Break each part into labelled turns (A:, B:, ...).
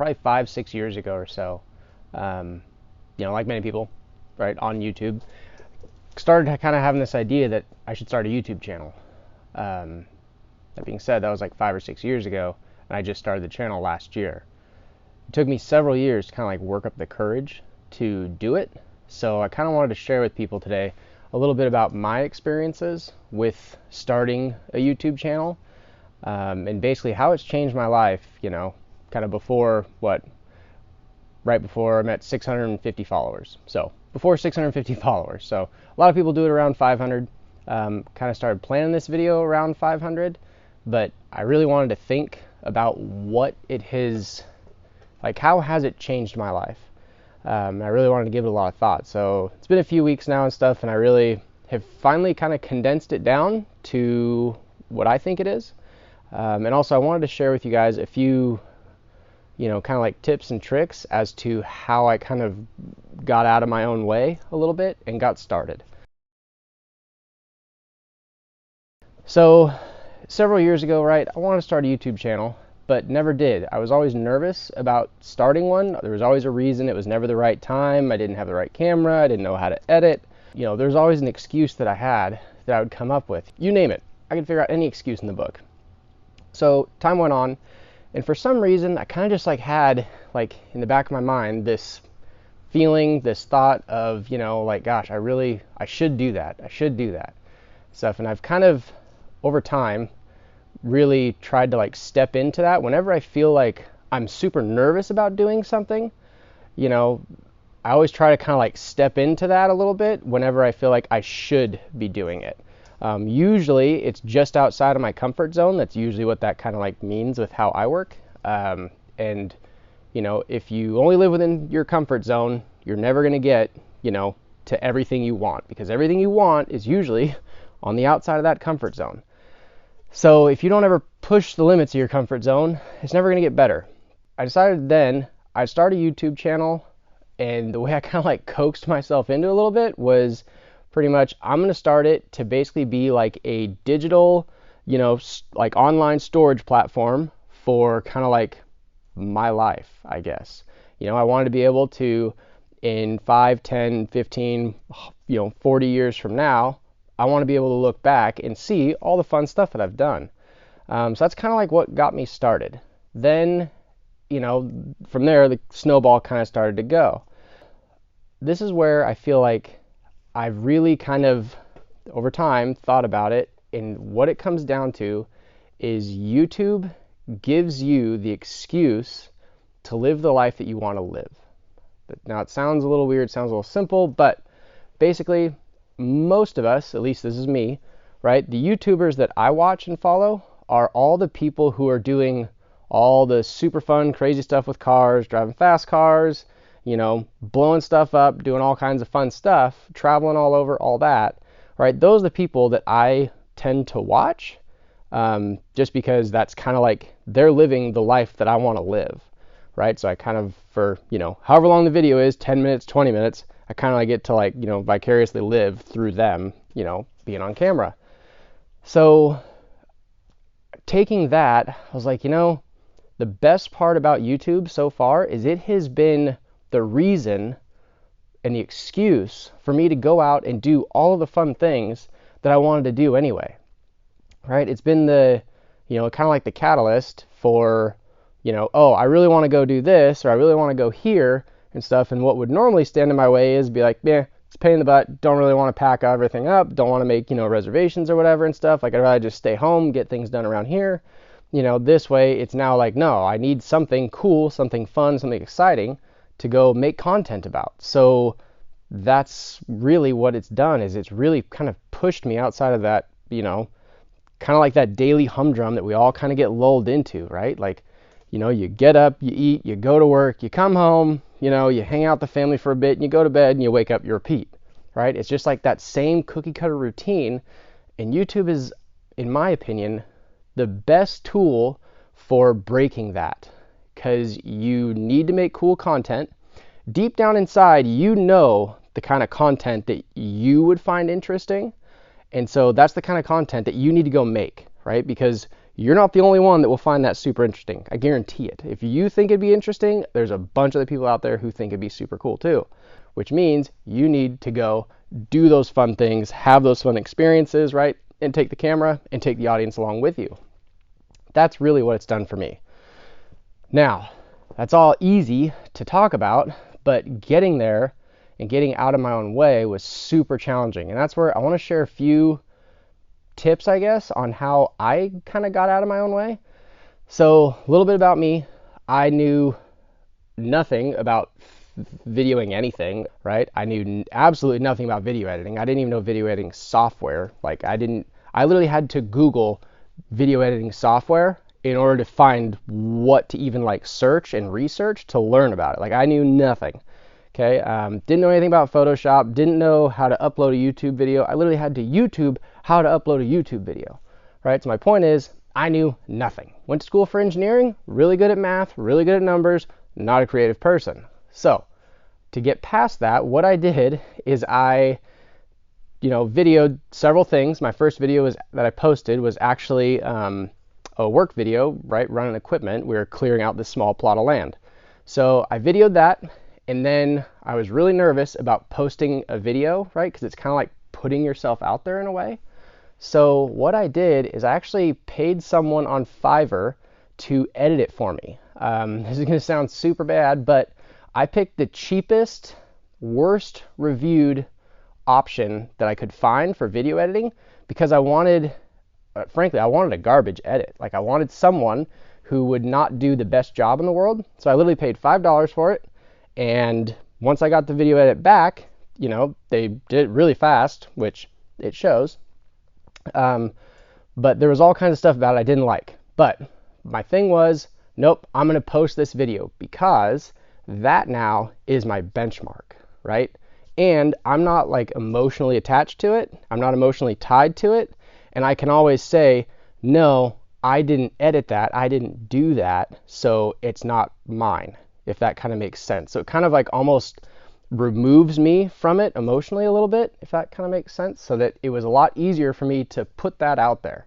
A: probably 5-6 years ago or so. Like many people, right, on YouTube, started kind of having this idea that I should start a YouTube channel. That being said, that was like 5 or 6 years ago, and I just started the channel last year. It took me several years to kind of like work up the courage to do it. So I kind of wanted to share with people today a little bit about my experiences with starting a YouTube channel, and basically how it's changed my life, kind of right before I'm at 650 followers. So before 650 followers. So a lot of people do it around 500. Kind of started planning this video around 500, but I really wanted to think about what it has, like how has it changed my life? I really wanted to give it a lot of thought. So it's been a few weeks now and stuff, and I really have finally kind of condensed it down to what I think it is. And also I wanted to share with you guys a few, kind of like tips and tricks as to how I kind of got out of my own way a little bit and got started. So several years ago, right, I wanted to start a YouTube channel, but never did. I was always nervous about starting one. There was always a reason. It was never the right time. I didn't have the right camera. I didn't know how to edit. There's always an excuse that I had that I would come up with. You name it. I could figure out any excuse in the book. So time went on, and for some reason, I kind of just had in the back of my mind this feeling, this thought of, gosh, I should do that. I should do that stuff. And I've kind of, over time, really tried to step into that. Whenever I feel like I'm super nervous about doing something, I always try to kind of step into that a little bit whenever I feel like I should be doing it. Usually it's just outside of my comfort zone. That's usually what that kind of means with how I work. And if you only live within your comfort zone, you're never going to get, to everything you want, because everything you want is usually on the outside of that comfort zone. So if you don't ever push the limits of your comfort zone, it's never going to get better. I decided then I'd start a YouTube channel, and the way I kind of coaxed myself into it a little bit was pretty much I'm going to start it to basically be like a digital, online storage platform for kind of my life, I guess. I wanted to be able to, in 5, 10, 15, 40 years from now, I want to be able to look back and see all the fun stuff that I've done. So that's kind of what got me started. Then, from there, the snowball kind of started to go. This is where I feel like I've really kind of, over time, thought about it, and what it comes down to is YouTube gives you the excuse to live the life that you want to live. Now, it sounds a little weird, sounds a little simple, but basically, most of us, at least this is me, right? The YouTubers that I watch and follow are all the people who are doing all the super fun, crazy stuff with cars, driving fast cars, blowing stuff up, doing all kinds of fun stuff, traveling all over, all that, right? Those are the people that I tend to watch, just because that's kind of they're living the life that I want to live, right? So I kind of, for, however long the video is, 10 minutes, 20 minutes, I kind of get to vicariously live through them, being on camera. So taking that, I was the best part about YouTube so far is it has been the reason and the excuse for me to go out and do all of the fun things that I wanted to do anyway, right? It's been the, kind of like the catalyst for, oh, I really want to go do this, or I really want to go here and stuff. And what would normally stand in my way is be it's a pain in the butt, don't really want to pack everything up, don't want to make, reservations or whatever and stuff. I'd rather just stay home, get things done around here. This way it's now no, I need something cool, something fun, something exciting to go make content about. So that's really what it's done, is it's really kind of pushed me outside of that, kind of like that daily humdrum that we all kind of get lulled into, right? You get up, you eat, you go to work, you come home, you hang out with the family for a bit, and you go to bed, and you wake up, you repeat, right? It's just that same cookie cutter routine, and YouTube is, in my opinion, the best tool for breaking that, because you need to make cool content. Deep down inside, the kind of content that you would find interesting, and so that's the kind of content that you need to go make, right? Because you're not the only one that will find that super interesting. I guarantee it. If you think it'd be interesting, there's a bunch of the people out there who think it'd be super cool too, which means you need to go do those fun things, have those fun experiences, right? And take the camera and take the audience along with you. That's really what it's done for me. Now, that's all easy to talk about, but getting there and getting out of my own way was super challenging. And that's where I want to share a few tips, I guess, on how I kind of got out of my own way. So a little bit about me. I knew nothing about videoing anything, right? I knew absolutely nothing about video editing. I didn't even know video editing software. Like I literally had to Google video editing software in order to find what to even like search and research to learn about it. Like I knew nothing. Okay, didn't know anything about Photoshop, didn't know how to upload a YouTube video. I literally had to YouTube how to upload a YouTube video, right? So my point is, I knew nothing. Went to school for engineering, really good at math, really good at numbers, not a creative person. So to get past that, what I did is I, videoed several things. My first video that I posted was actually a work video, right? Running equipment. We were clearing out this small plot of land. So I videoed that. And then I was really nervous about posting a video, right? Because it's kind of like putting yourself out there in a way. So what I did is I actually paid someone on Fiverr to edit it for me. This is going to sound super bad, but I picked the cheapest, worst reviewed option that I could find for video editing because I wanted, frankly, I wanted a garbage edit. Like I wanted someone who would not do the best job in the world. So I literally paid $5 for it. And once I got the video edit back, they did it really fast, which it shows. But there was all kinds of stuff about it I didn't like. But my thing was, nope, I'm going to post this video because that now is my benchmark, right? And I'm not like emotionally attached to it. I'm not emotionally tied to it. And I can always say, no, I didn't edit that. I didn't do that. So it's not mine. If that kind of makes sense. So it kind of like almost removes me from it emotionally a little bit, if that kind of makes sense, so that it was a lot easier for me to put that out there.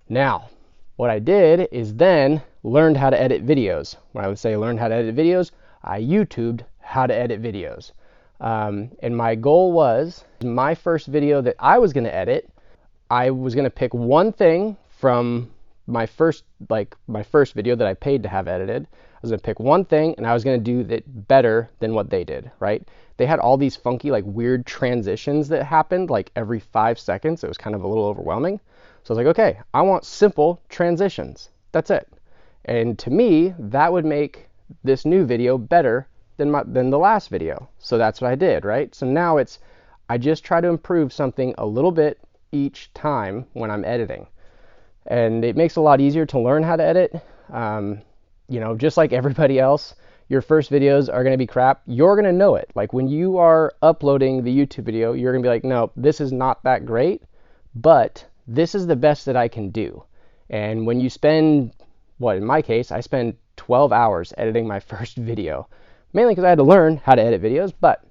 A: Now, what I did is then learned how to edit videos. When I would say learn how to edit videos, I YouTubed how to edit videos. And my goal was, my first video that I was going to edit, I was going to pick one thing from my first video that I paid to have edited. I was going to pick one thing and I was going to do it better than what they did, right? They had all these funky, like weird transitions that happened like every 5 seconds. It was kind of a little overwhelming. So I was like, okay, I want simple transitions. That's it. And to me, that would make this new video better than the last video. So that's what I did, right? So now I just try to improve something a little bit each time when I'm editing. And it makes it a lot easier to learn how to edit. Just like everybody else, your first videos are going to be crap. You're going to know it. Like when you are uploading the YouTube video, you're going to be like, no, this is not that great, but this is the best that I can do. And when you spend, in my case, I spend 12 hours editing my first video, mainly because I had to learn how to edit videos. But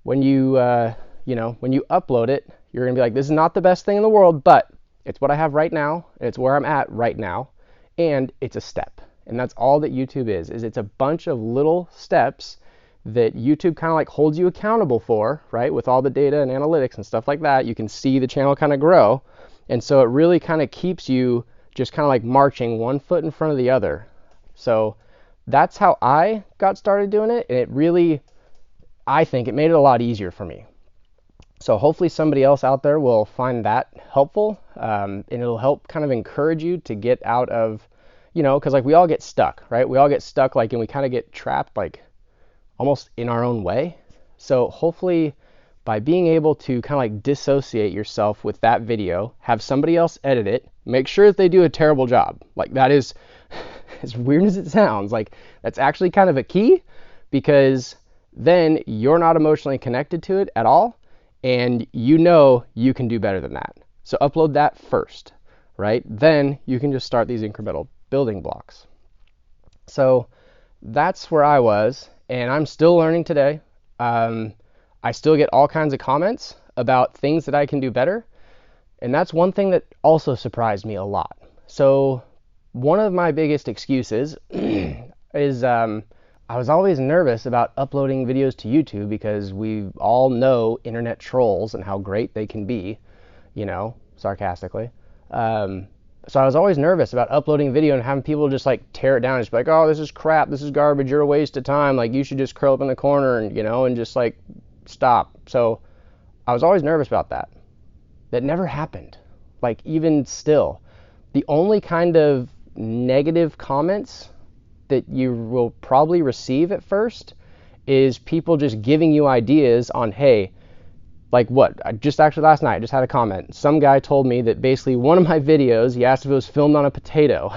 A: when you upload it, you're going to be like, this is not the best thing in the world, but it's what I have right now. It's where I'm at right now. And it's a step. And that's all that YouTube is it's a bunch of little steps that YouTube kind of like holds you accountable for, right? With all the data and analytics and stuff like that, you can see the channel kind of grow. And so it really kind of keeps you just kind of like marching one foot in front of the other. So that's how I got started doing it. And it really, I think it made it a lot easier for me. So hopefully somebody else out there will find that helpful. And it'll help kind of encourage you to get out of, because like we all get stuck, right? We all get stuck and we kind of get trapped like almost in our own way. So hopefully by being able to kind of like dissociate yourself with that video, have somebody else edit it, make sure that they do a terrible job. Like that is, as weird as it sounds, like that's actually kind of a key, because then you're not emotionally connected to it at all. And you can do better than that. So upload that first, right? Then you can just start these incremental building blocks. So that's where I was, and I'm still learning today. I still get all kinds of comments about things that I can do better. And that's one thing that also surprised me a lot. So one of my biggest excuses is I was always nervous about uploading videos to YouTube because we all know internet trolls and how great they can be, sarcastically. So I was always nervous about uploading a video and having people just like tear it down and just be like, oh, this is crap, this is garbage, you're a waste of time, like you should just curl up in the corner and, and just like stop. So I was always nervous about that. That never happened. Like even still, the only kind of negative comments that you will probably receive at first is people just giving you ideas on, hey, like what? I just actually last night, I just had a comment. Some guy told me that basically one of my videos, he asked if it was filmed on a potato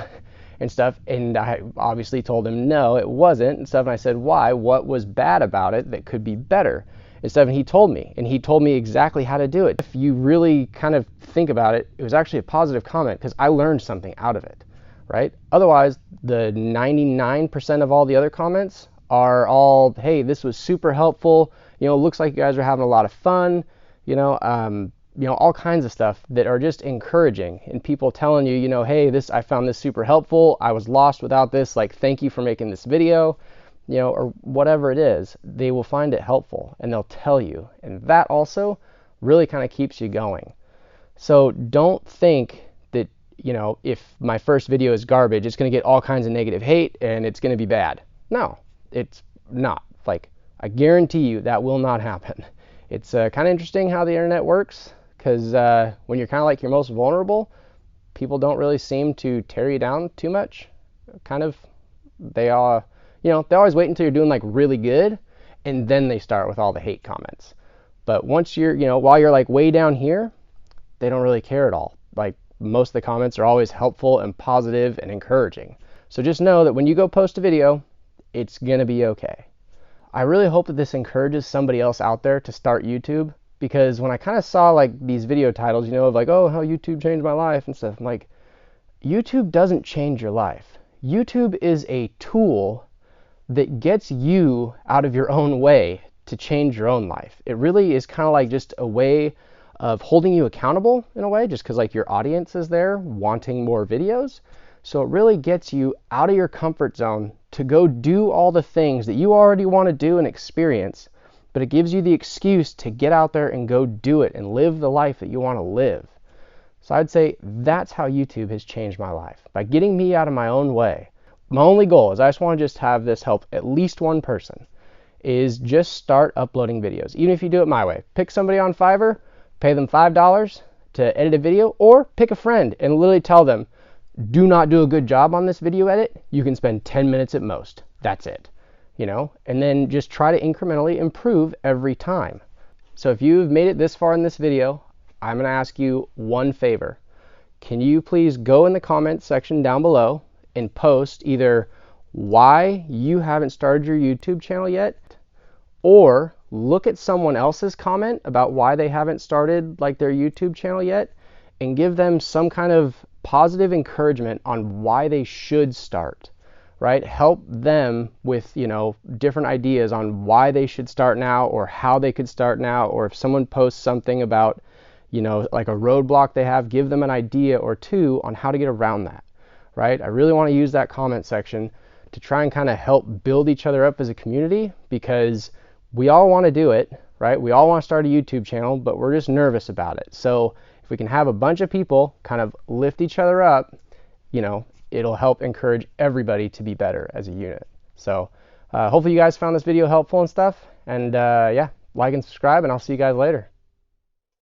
A: and stuff. And I obviously told him no, it wasn't and stuff. And I said, why? What was bad about it that could be better? And stuff. And he told me exactly how to do it. If you really kind of think about it, it was actually a positive comment because I learned something out of it, right? Otherwise, the 99% of all the other comments are all, hey, this was super helpful. Looks like you guys are having a lot of fun. All kinds of stuff that are just encouraging and people telling you, hey, I found this super helpful. I was lost without this. Like, thank you for making this video, or whatever it is. They will find it helpful and they'll tell you. And that also really kind of keeps you going. So don't think that, if my first video is garbage, it's going to get all kinds of negative hate and it's going to be bad. No, it's not. Like, I guarantee you that will not happen. It's kind of interesting how the internet works because when you're kind of like your most vulnerable, people don't really seem to tear you down too much. They always wait until you're doing like really good and then they start with all the hate comments. But once you're, while you're like way down here, they don't really care at all. Like most of the comments are always helpful and positive and encouraging. So just know that when you go post a video, it's going to be okay. I really hope that this encourages somebody else out there to start YouTube, because when I kind of saw like these video titles, of like, oh, how YouTube changed my life and stuff, I'm like, YouTube doesn't change your life. YouTube is a tool that gets you out of your own way to change your own life. It really is kind of like just a way of holding you accountable in a way, just because like your audience is there wanting more videos. So it really gets you out of your comfort zone to go do all the things that you already want to do and experience, but it gives you the excuse to get out there and go do it and live the life that you want to live. So I'd say that's how YouTube has changed my life, by getting me out of my own way. My only goal is I just want to just have this help at least one person, is just start uploading videos. Even if you do it my way, pick somebody on Fiverr, pay them $5 to edit a video, or pick a friend and literally tell them, do not do a good job on this video edit. You can spend 10 minutes at most. That's it. And then just try to incrementally improve every time. So if you've made it this far in this video, I'm going to ask you one favor. Can you please go in the comments section down below and post either why you haven't started your YouTube channel yet, or look at someone else's comment about why they haven't started like their YouTube channel yet and give them some kind of positive encouragement on why they should start, right? Help them with, different ideas on why they should start now or how they could start now. Or if someone posts something about, like a roadblock they have, give them an idea or two on how to get around that, right? I really want to use that comment section to try and kind of help build each other up as a community, because we all want to do it, right? We all want to start a YouTube channel, but we're just nervous about it. So if we can have a bunch of people kind of lift each other up, it'll help encourage everybody to be better as a unit. So hopefully you guys found this video helpful and stuff. And yeah, like and subscribe, and I'll see you guys later.